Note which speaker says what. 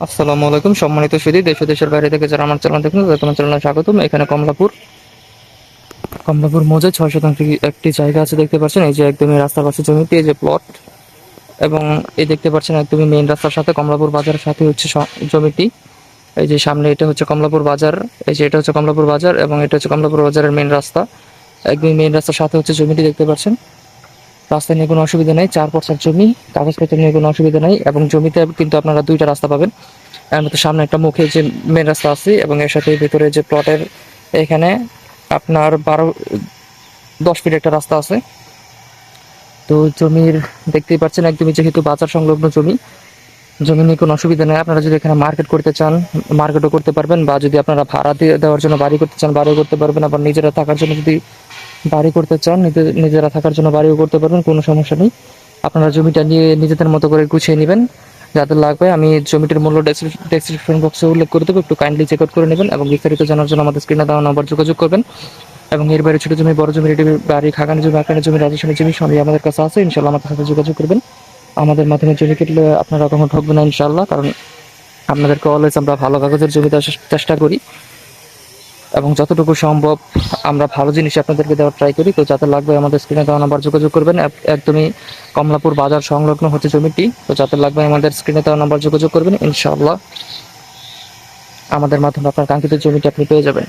Speaker 1: আসসালামু আলাইকুম সম্মানিত সুধী, দেশ ও দেশের বাইরে থেকে যারা আমার চ্যানেল দেখুন তাদের তোমার চ্যানেলে স্বাগতম। এখানে কমলাপুর মৌজায় 6 শতাংশ একটি জায়গা আছে, দেখতে পাচ্ছেন। এই যে একদমই রাস্তার পাশে জমিতে এই যে প্লট, এবং এই দেখতে পাচ্ছেন একদমই মেইন রাস্তার সাথে কমলাপুর বাজারের সাথে হচ্ছে জমিটি। এই যে সামনে এটা হচ্ছে কমলাপুর বাজার, এই যে এটা হচ্ছে কমলাপুর বাজার এবং এটা হচ্ছে কমলাপুর বাজারের মেইন রাস্তা। একদমই মেইন রাস্তার সাথে হচ্ছে জমিটি, দেখতে পাচ্ছেন। রাস্তা নিয়ে কোনো অসুবিধা নেই, 4 পর্সার জমি, কাগজপত্র নিয়ে কোনো অসুবিধা নেই। এবং জমিতে কিন্তু আপনারা দুইটা রাস্তা পাবেন। এর মধ্যে সামনে একটা মুখে যে মেন রাস্তা আছে এবং এর সাথে ভিতরে যে প্লটের এখানে আপনার 10 ফিট একটা রাস্তা আছে। তো জমির দেখতেই পাচ্ছেন একদমই, যেহেতু বাজার সংলগ্ন জমি, জমি নিয়ে কোনো অসুবিধা নেই। আপনারা যদি এখানে মার্কেট করতে চান মার্কেটও করতে পারবেন, বা যদি আপনারা ভাড়া দিয়ে দেওয়ার জন্য বাড়ি করতে চান বাড়িও করতে পারবেন, আবার নিজেরা থাকার জন্য যদি বাড়ি করতে চান নিজেরা থাকার জন্য বাড়িও করতে পারবেন, কোনো সমস্যা নেই। আপনারা জমিটা নিয়ে নিজেদের মতো করে গুছিয়ে নেবেন। যাদের লাগবে আমি জমিটির মূল্য ডেসক্রিপশন বক্সে উল্লেখ করে দেবো, একটু কাইন্ডলি চেক আউট করে নেবেন এবং বিস্তারিত জানার জন্য আমাদের স্ক্রিনে দেওয়া নম্বর যোগাযোগ করবেন। এবং এর বাইরে ছোট জমি, বড় জমি, রেডি বাড়ি, খাগানি জমি, আঁকানি জমি, রাজস্থানি জমি সবই আমাদের কাছে আছে। ইনশাল্লাহ আমাদের সাথে যোগাযোগ করবেন। আমাদের মাধ্যমে জমি কিনলে আপনারা কখনো ঠকবেন না ইনশাল্লাহ, কারণ আপনাদেরকে অলওয়েজ আমরা ভালো কাগজের জমি দেওয়ার চেষ্টা করি এবং যতটুকু সম্ভব আমরা ভালো জিনিস আপনাদেরকে দেওয়ার ট্রাই করি। তো যাতে লাগবে আমাদের স্ক্রিনে দেওয়া নাম্বার যোগাযোগ করবেন। একদমই কমলাপুর বাজার সংলগ্ন হচ্ছে জমিটি। তো যাতে লাগবে আমাদের স্ক্রিনে দেওয়া নাম্বার যোগাযোগ করবেন, ইনশাআল্লাহ আমাদের মাধ্যমে আপনার কাঙ্ক্ষিত জমিটি আপনি পেয়ে যাবেন।